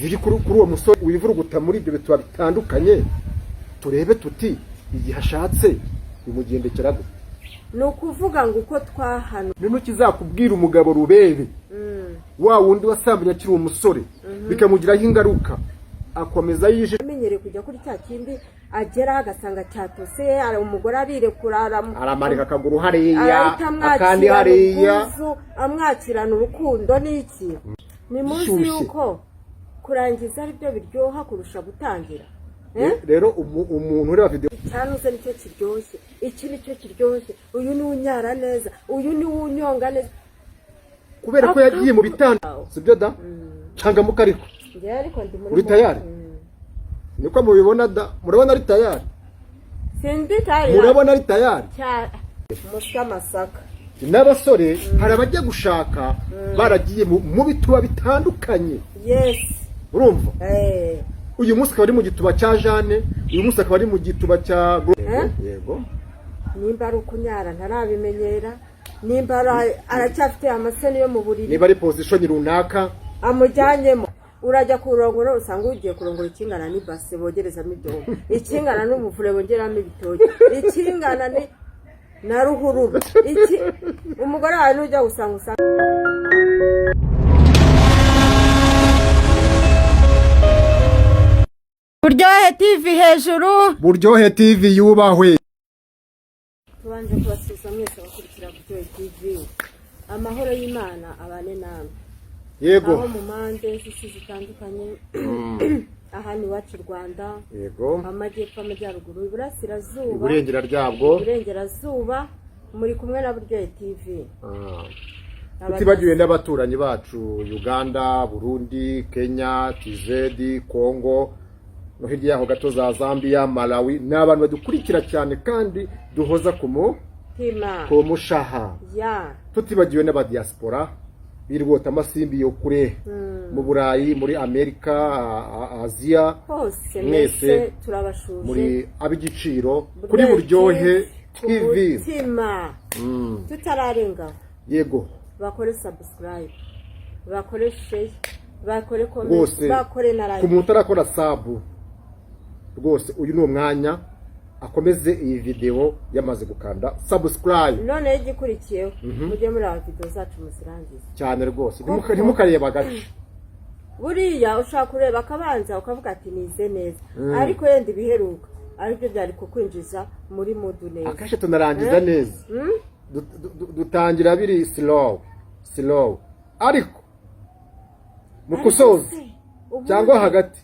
ziri kuri uwo musore wivuruguta muri ibyo bituba bitandukanye, turebe tuti igihe ashatse bimugendekera gute. ni ukuvuga ngo uko twahano nino kizakubwira umugabo rubebe wa wundi wasambanye akiri umusore bikamugiraho ingaruka, akomeza yije amenyere kujya kuri cya kindi agera agasanga cyatose, ari umugore abirekura aramarika akaguru hariya akandi hariya, amwakirana urukundo n'iki. ni munsi yuko kurangiza ari byo biryoha kurusha gutangira. rero umuntu ureba video cyanuze nicyo kiryoshye, iki nicyo kiryoshye, uyu ni unyara neza, uyu ni unyonga neza, kubera ko yagiye mu bitanda, sibyo da cyangwa mukariko uri tayari. niko mubibona da, murabona ari tayari, sindi tayari, murabona ari tayari. musya masaka n'abasore hari abajya gushaka baragiye mu bituba bitandukanye. yes urumva uyu munsi akaba ari mu gituba cya Jane, uyu munsi akaba ari mu gituba cya yego. nimba ari ukunyara ntarabimenyera, nimba aracyafite amaseni yo mu buriri, niba ari position runaka amujyanyemo, urajya kurongora usanga ugiye kurongora ikingana n'ibase bogerezamo ibyobo, ikingana n'umuvure bongeramo ibitoki, ikingana na ruhururu, iki umugore wawe n'ujya usanga Buryohe TV hejuru, Buryohe TV yubahwe. tubanje kubasubiza mwese abakurikira Buryohe TV, amahoro y'Imana abane namwe. Yego, aho mu mpande z'isi zitandukanye, aha ni iwacu Rwanda, yego, amajyepfo, amajyaruguru, iburasirazuba, iburengerazuba, muri kumwe na Buryohe TV. tutibagiwe n'abaturanyi bacu Uganda, Burundi, Kenya, TZ, Congo, no hirya yaho gato za Zambia, Malawi, n'abantu badukurikira cyane kandi duhoza ku mushaha. tutibagiwe n'abadiaspora birwota amasimbi yo kure mu Burayi, muri Amerika, Aziya, hose mwese turabashuje muri ab'igiciro kuri Buryohe TV. tutararenga yego, bakore subscribe, bakore share, bakore comment, bakore na like. ku muntu arakora sub rwose uyu ni umwanya akomeze iyi video yamaze gukanda subscribe. none igikurikiyeho mujye muri aba video zacu muzirangize cyane rwose, ntimukareba gace. buriya ushaka kureba akabanza ukavuga ati nize neza, ariko yenda ibiheruka aribyo byari kukwinjiza muri mood neza. Akashe tunarangiza neza, dutangira biri slow ariko mukusoza cyangwa hagati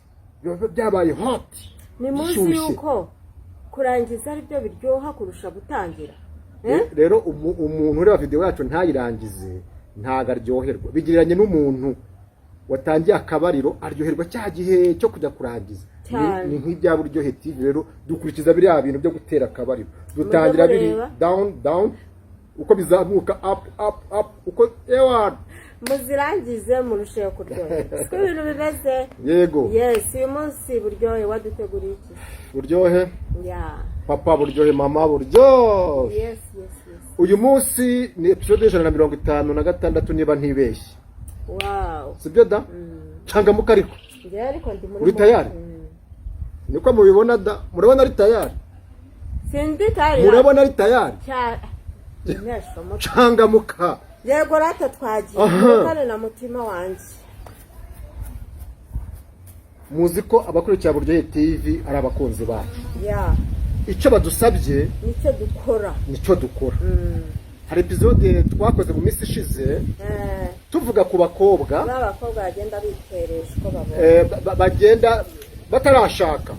byabaye hot. ni munsi yuko kurangiza ari byo biryoha kurusha gutangira. rero umuntu ureba video yacu ntayirangize ntago aryoherwa, bigiriranye n'umuntu watangiye akabariro aryoherwa cya gihe cyo kujya kurangiza. ni nk'ibya Buryohe TV. rero dukurikiza biriya bintu byo gutera akabariro, dutangira biri down uko bizamuka up uko muzirangize murusheho kuryoherwa. siko ibintu bimeze. yego, yes. uyu munsi Buryohe waduteguriye iki? Buryohe papa, Buryohe mama, Buryohe. yes. uyu munsi ni episode 156 niba ntibeshye. wow, sibyo da cyangwa mukariko ariko ndi muri uri tayari. niko mubibona da, murabona ari tayari, sindi tayari, murabona ari tayari cyangwa muka. yego rata twagiye kandi na mutima wanjye. muzi ko abakurikira Buryohe TV ari abakunzi bacu. icyo badusabye nicyo dukora. hari episode twakoze mu minsi ishize tuvuga ku bakobwa bagenda biteresha uko babona, bagenda batarashaka,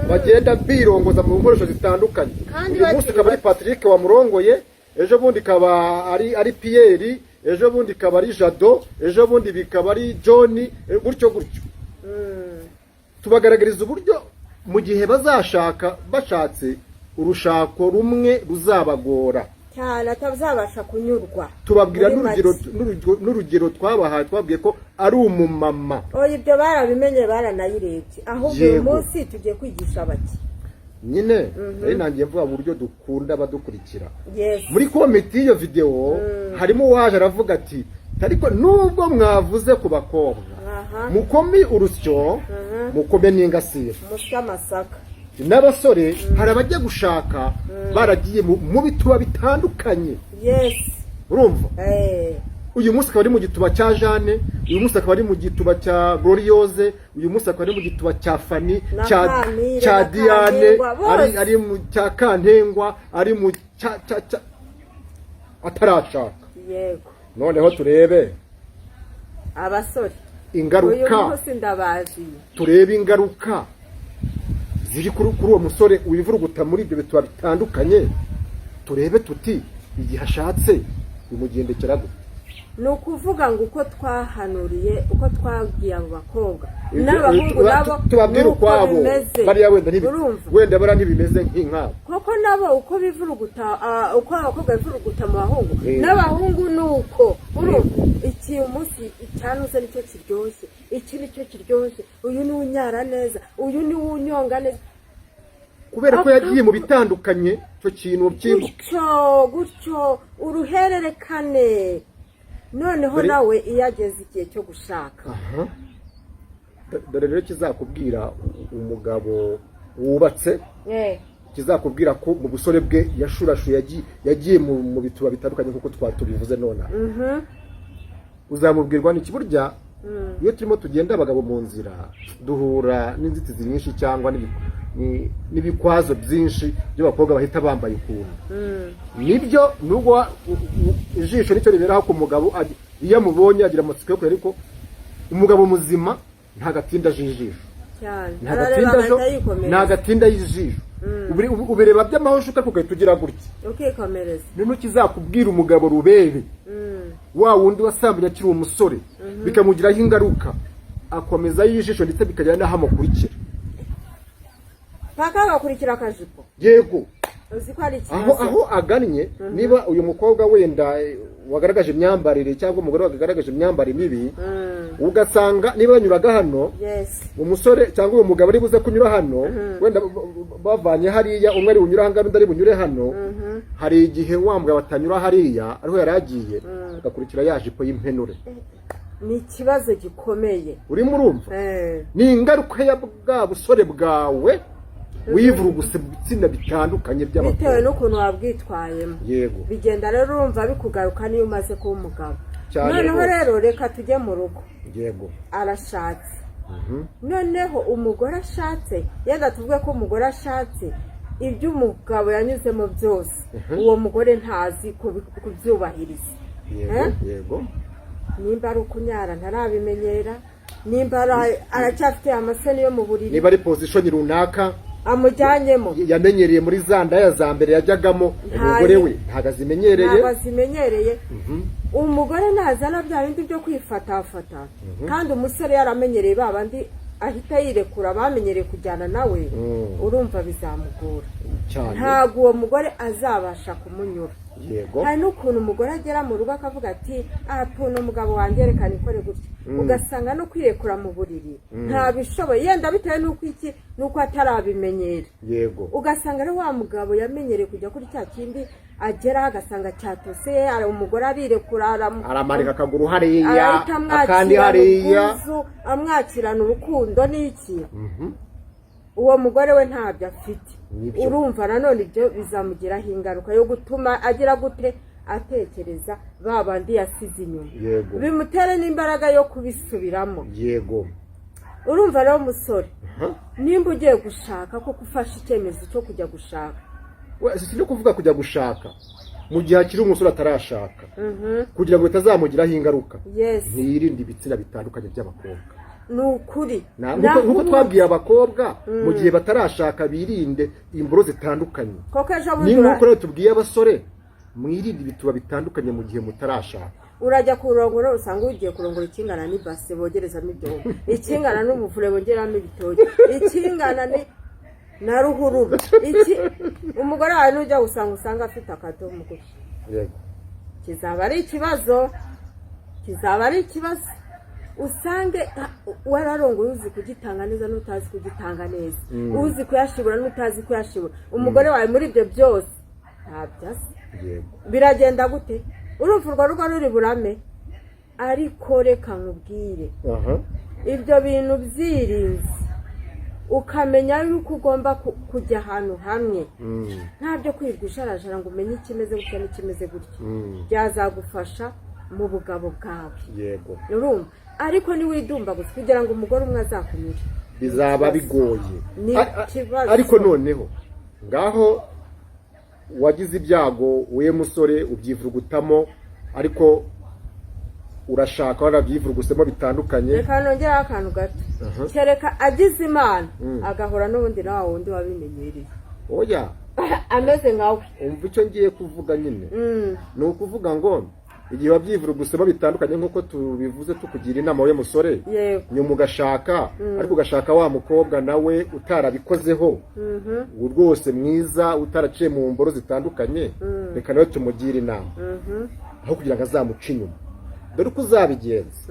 bagenda birongoza mu nkoresho zitandukanye. uyu munsi akaba ari Patrick wamurongoye, ejo bundi kaba ari Pierre, ejo bundi kaba ari Jado, ejo bundi bikaba ari John, gutyo. tubagaragariza uburyo mu gihe bazashaka bashatse urushako rumwe ruzabagora cyane, atazabasha kunyurwa. tubabwira n'urugero twabahaye, twabwiye ko ari umumama. ibyo barabimenye, baranayirebye. ahubwo uyu munsi tugiye kwigisha bake nyine. nangiye mvuga uburyo dukunda badukurikira. yes. muri komenti y'iyo video harimo uwaje aravuga ati ariko nubwo mwavuze ku bakobwa mukome urusyo mukome n'ingasire musya amasaka. n'abasore hari abajya gushaka baragiye mu bituba bitandukanye. Yes. Urumva uyu munsi akaba ari mu gituba cya Jane, uyu munsi akaba ari mu gituba cya Gloriose, uyu munsi akaba ari mu gituba cya Fani, cya Diane, ari mu cya Kantengwa, ari mu atarashaka. Yego. Noneho turebe abasore ingaruka, uyu munsi ndabazi, turebe ingaruka ziri kuri uwo musore wivuruguta muri ibyo bituba bitandukanye. Turebe tuti igihe ashatse bimugendekera gute. ni ukuvuga ngo uko twahanuriye, uko twabwiye abo bakobwa n'abahungu nabo tubabwira ukwabo, bariya wenda bara ntibimeze nk'inkabo, koko nabo uko bivuruguta, uko abakobwa bivuruguta mu bahungu n'abahungu nuko. Iki umunsi icyanuze nicyo kiryoshye, iki nicyo kiryoshye, uyu ni unyara neza, uyu ni unyonga neza, kubera ko yagiye mu bitandukanye. Cyo kintu gutyo uruhererekane. Noneho nawe iyo ageze igihe cyo gushaka, dore rero kizakubwira umugabo wubatse, kizakubwira ko mu busore bwe yashurashu yagiye mu bituba bitandukanye nk'uko twatubivuze. Nona uzamubwirwa n'iki? Burya iyo turimo tugenda abagabo mu nzira duhura n'inzitizi nyinshi cyangwa n'ibikwazo byinshi by'abakobwa bahita bambaye ukuntu. Nibyo nubwo ijisho nicyo riberaho ku mugabo, iyo amubonye agira amatsiko yo kureba, ariko umugabo muzima ntagatinda ijisho, ntagatinda y'ijisho. Ubireba by'amahoshuka kugahita ugira gutya ukikomereza. Nino kizakubwira umugabo rubebe wa wundi wasambanye akiri umusore, bikamugiraho ingaruka, akomeza y'ijisho ndetse bikajyana n'aho amukurikira, paka agakurikira akajipo. Yego. Uzi ko ari ikibazo aho agannye. Niba uyu mukobwa wenda wagaragaje imyambarire cyangwa umugore wagaragaje imyambarire mibi, ugasanga niba banyuraga hano, umusore cyangwa uyu mugabo ari buze kunyura hano, wenda bavanye hariya, umwe ari bunyura hangana undi ari bunyure hano, hari igihe wa mugabo atanyura hariya ariho yaragiye, agakurikira ya jipo y'impenure. Ni ikibazo gikomeye. Urimo urumva? Ni ingaruka ya bwa busore bwawe wivuruguse ibitsina bitandukanye by'abakobwa, bitewe n'ukuntu wabwitwayemo. Yego. Bigenda rero urumva bikugaruka niyo umaze kuba umugabo. Noneho rero reka tujye mu rugo. Yego. Arashatse. Noneho umugore ashatse, yenda tuvuge ko umugore ashatse, ibyo umugabo yanyuzemo byose uwo mugore ntazi kubyubahiriza. Yego. Nimba ari ukunyara ntarabimenyera, nimba aracyafite amaseni yo mu buriri, niba ari position runaka amujyanyemo yamenyereye muri za ndaya za mbere yajyagamo, umugore we ntagazimenyereye. Umugore nazana bya bindi byo kwifatafata, kandi umusore yaramenyereye babandi ahita yirekura, bamenyereye kujyana nawe, urumva bizamugora cyane. Ntabwo uwo mugore azabasha kumunyura. Yego. Hari n'ukuntu umugore agera mu rugo akavuga ati tuno umugabo wanjye reka nikore gutya, ugasanga no kwirekura mu buriri ntabishoboye, yenda bitewe nuko atarabimenyera. Yego. Ugasanga rero wa mugabo yamenyereye kujya kuri cya kindi, agera agasanga cyatose, umugore arirekura, aramarika akaguru hariya akandi hariya, amwakirana urukundo n'iki. Uwo mugore we ntabyo afite. Urumva nanone ibyo bizamugiraho ingaruka yo gutuma agira gute, atekereza babandi yasize inyuma. Yego. Bimutere n'imbaraga yo kubisubiramo. Yego. Urumva rero umusore, nimba ugiye gushaka ko ufashe icyemezo cyo kujya gushaka, si no kuvuga kujya gushaka mu gihe akiri umusore atarashaka, kugira ngo bitazamugiraho ingaruka, ntiyirinde ibitsina bitandukanye by'abakobwa. Ni ukuri nkuko twabwiye abakobwa mu gihe batarashaka birinde imboro zitandukanye. Ni nkuko rero tubwiye abasore mwirinde ibituba bitandukanye mu gihe mutarashaka. Urajya kurongora usanga ugiye kurongora ikingana n'ibase bogerezamo ibyobo, ikingana n'umuvure bongeramo ibitoki, ikingana na ruhurura, umugore wawe n'ujya usanga afite akadomo gutya. Yego. Kizaba ari ikibazo. Usange wararongoye uzi kugitanga neza n'utazi kugitanga neza, uzi kuyashibura n'utazi kuyashibura. Umugore wawe muri ibyo byose ntabyasi. Biragenda gute? Urumva urwo rugo ruri burame. Ariko reka nkubwire, ibyo bintu byirinze ukamenya yuko ugomba kujya ahantu hamwe nta byo kwirirwa ujarajara ngo umenye ikimeze gutya n'ikimeze gutya byazagufasha mu bugabo bwawe yego urumva ariko niwidumba gusa kugira ngo umugore umwe azakunyure bizaba bigoye Ni ikibazo. ariko noneho ngaho wagize ibyago we musore ubyivurugutamo ariko urashaka warabyivurugusemo bitandukanye reka nongeraho akantu gato kereka agize imana agahora n'ubundi nawe wundi wabimenyereye oya ameze nkawe umva icyo ngiye kuvuga nyine ni ukuvuga ngo igihe wabyivurugusemo bitandukanye nk'uko tubivuze tukugira inama we musore yego nyuma ugashaka ariko ugashaka wa mukobwa nawe utarabikozeho rwose mwiza utaraciye mu mboro zitandukanye reka nawe tumugire inama aho kugira ngo azamuce inyuma dore uko uzabigenza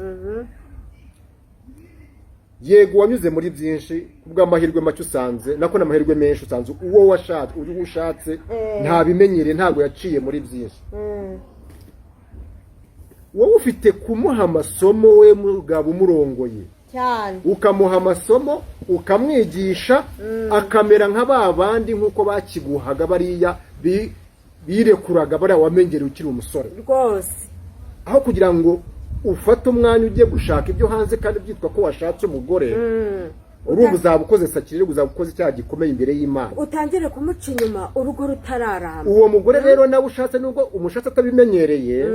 yego wanyuze muri byinshi kubw'amahirwe make usanze nako n'amahirwe menshi usanze uwo washatse uyu ushatse ntabimenyereye ntabwo yaciye muri byinshi wowe ufite kumuha amasomo we mugabo umurongoye cyane ukamuha amasomo ukamwigisha akamera nka ba bandi nk'uko bakiguhaga bariya birekuraga bariya wamengereye ukiri umusore rwose aho kugira ngo ufate umwanya ugiye gushaka ibyo hanze kandi byitwa ko washatse umugore urumva uzaba ukoze sakirire uzaba ukoze icyaha gikomeye imbere y'Imana utangire kumuca inyuma urugo rutararamba uwo mugore rero nawe ushatse nubwo umushatse atabimenyereye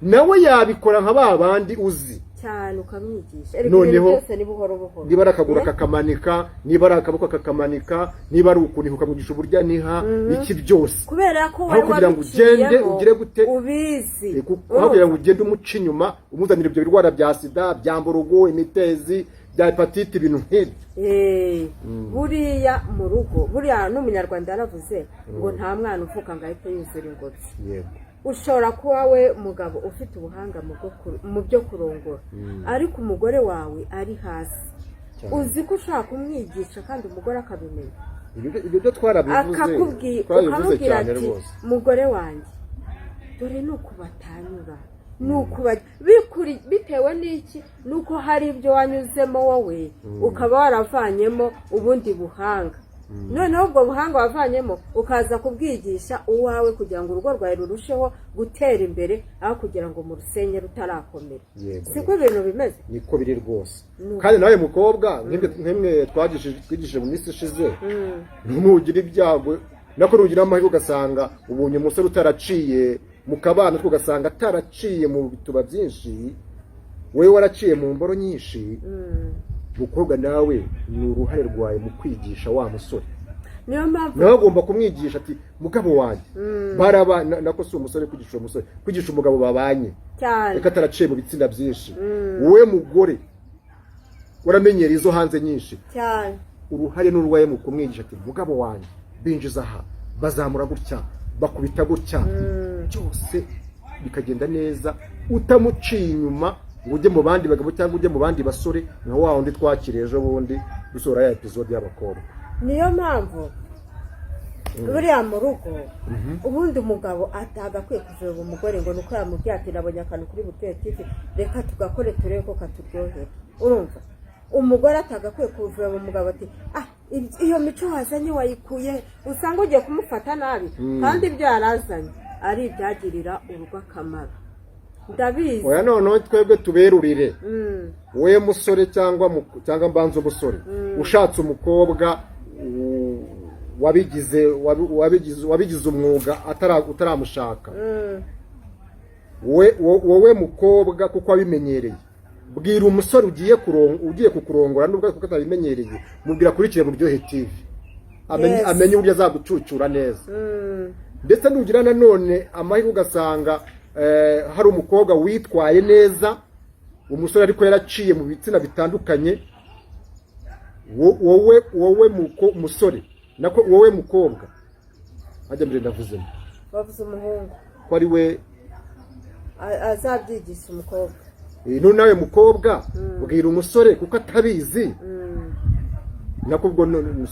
nawe yabikora nka ba bandi uzi cyane ukamwigisha noneho byose ni buhoro buhoro niba ari akaguru kakamanika niba ari akaboko kakamanika niba ari ukuniha ukamwigisha uburyo aniha iki byose kubera ko aho kugira ngo ugende ugire gute ubizi aho kugira ngo ugende umuca inyuma umuzanira ibyo birwara bya sida bya mburugu imitezi bya hepatite ibintu nk'ibyo buriya mu rugo buriya n'umunyarwanda yaravuze ngo nta mwana uvuka ngo ahite yuzura ingobyi yego ushobora kuba we mugabo ufite ubuhanga mu byo kurongora ariko umugore wawe ari hasi uzi ko ushaka kumwigisha kandi umugore akabimenya ibyo byo twarabivuze ukamubwira ati mugore wanjye dore ni uko batanyura bitewe n'iki nuko hari ibyo wanyuzemo wowe ukaba waravanyemo ubundi buhanga noneho ubwo buhanga wavanyemo ukaza kubwigisha uwawe kugira ngo urugo rwawe rurusheho gutera imbere aho kugira ngo mu rusenye rutarakomera siko ibintu bimeze niko biri rwose kandi nawe mukobwa nk'imwe twigishije mu minsi ishize ntugire ibyago nako nugira amahirwe ugasanga ubonye umusore utaraciye mu kabana ugasanga ataraciye mu bituba byinshi wowe waraciye mu mboro nyinshi mukobwa nawe ni uruhare rwawe mu kwigisha wa musore niyo mpamvu nawe agomba kumwigisha ati mugabo wanjye nako si umusore kwigisha uwo musore kwigisha umugabo babanye cyane reka ataraciye mu bitsinda byinshi wowe mugore uramenyera izo hanze nyinshi cyane uruhare n'urwaye mu kumwigisha ati mugabo wanjye binjiza aha bazamura gutya bakubita gutya byose bikagenda neza utamuciye inyuma ngo ujye mu bandi bagabo cyangwa ujye mu bandi basore nka wa wundi twakiriye ejo bundi dusura ya episode y'abakobwa niyo mpamvu buriya mu rugo ubundi umugabo atagakwiye kuvura umugore ngo nuko yamubwiye ati nabonye akantu kuri butike reka tugakore turebe ko katuryohera urumva umugore atagakwiye kuvura umugabo ati iyo mico wazanye wayikuye usanga ugiye kumufata nabi kandi ibyo yarazanye ari ibyagirira urugo akamaro ndabizi oya noneho twebwe tuberurire wowe musore cyangwa mbanza umusore ushatse umukobwa wabigize umwuga utaramushaka wowe mukobwa kuko wabimenyereye bwira umusore ugiye kukurongora nubwo kuko atabimenyereye mubwira kurikira Buryohe TV amenye uburyo azagucucura neza ndetse nugira nanone amahirwe ugasanga hari umukobwa witwaye neza umusore ariko yaraciye mu bitsina bitandukanye wowe musore nako wowe mukobwa ajya mbere ndavuzemo bavuze umuhungu ko ari we azabyigisha umukobwa none nawe mukobwa bwira umusore kuko atabizi nako ubwo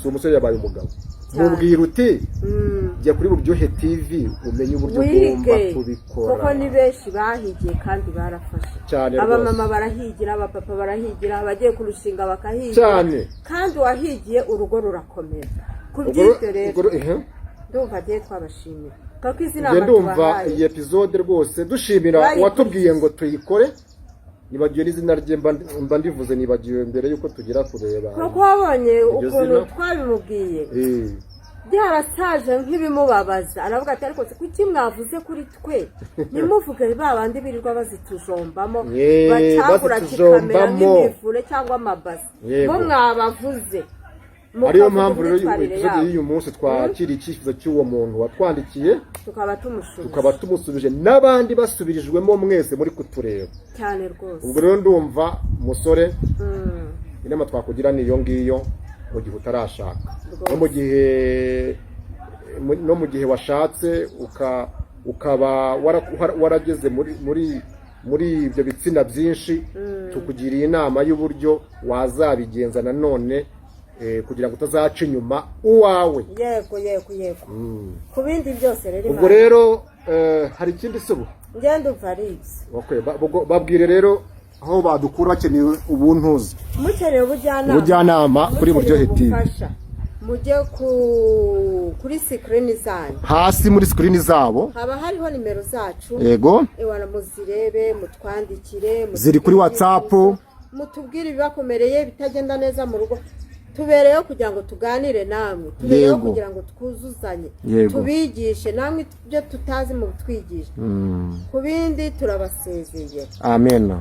si umusore yabaye umugabo mubwira uti jya kuri Buryohe TV umenye uburyo ugomba kubikora kuko ni benshi bahigiye kandi barafashe cyane abamama barahigira abapapa barahigira abagiye kurushinga bakahigira cyane kandi wahigiye urugo rurakomera kuby'ibyo rero ndumva agiye twabashimira kuko izi nama ndumva iyi episode rwose dushimira uwatubwiye ngo tuyikore nibagiwe n'izina rye mba ndivuze nibagiwe mbere yuko tugira kureba kuko wabonye ukuntu twabimubwiye byarasaje nk'ibimubabaza aravuga ati ariko kuki mwavuze kuri twe nimuvuge ba bandi birirwa bazitujombamo bacagura kikamera nk'imivure cyangwa amabasi bo mwabavuze ariyo mpamvu rero episode y'uyu munsi twakira icyifuzo cy'uwo muntu watwandikiye tukaba tumusubije n'abandi basubirijwemo mwese muri kutureba cyane rwose ubwo rero ndumva musore inama twakugira niyo ngiyo mu gihe utarashaka no mu gihe washatse ukaba warageze muri ibyo bitsina byinshi tukugiriye inama y'uburyo wazabigenza nanone kugira ngo utazaca inyuma uwawe yego ku bindi byose rero ubwo rero hari ikindi subu ngende uvaribs babwire rero aho badukura bakeneye ubuntuzi mukeneye ubujyanama kuri Buryohe TV mujye kuri screen zanyu hasi muri screen zabo haba hariho nimero zacu yego ewana muzirebe mutwandikire ziri kuri WhatsApp mutubwire ibibakomereye bitagenda neza mu rugo tubereyeho kugira ngo tuganire namwe tubereyeho kugira ngo twuzuzanye tubigishe namwe ibyo tutazi mu twigisha ku bindi turabasezeye amen.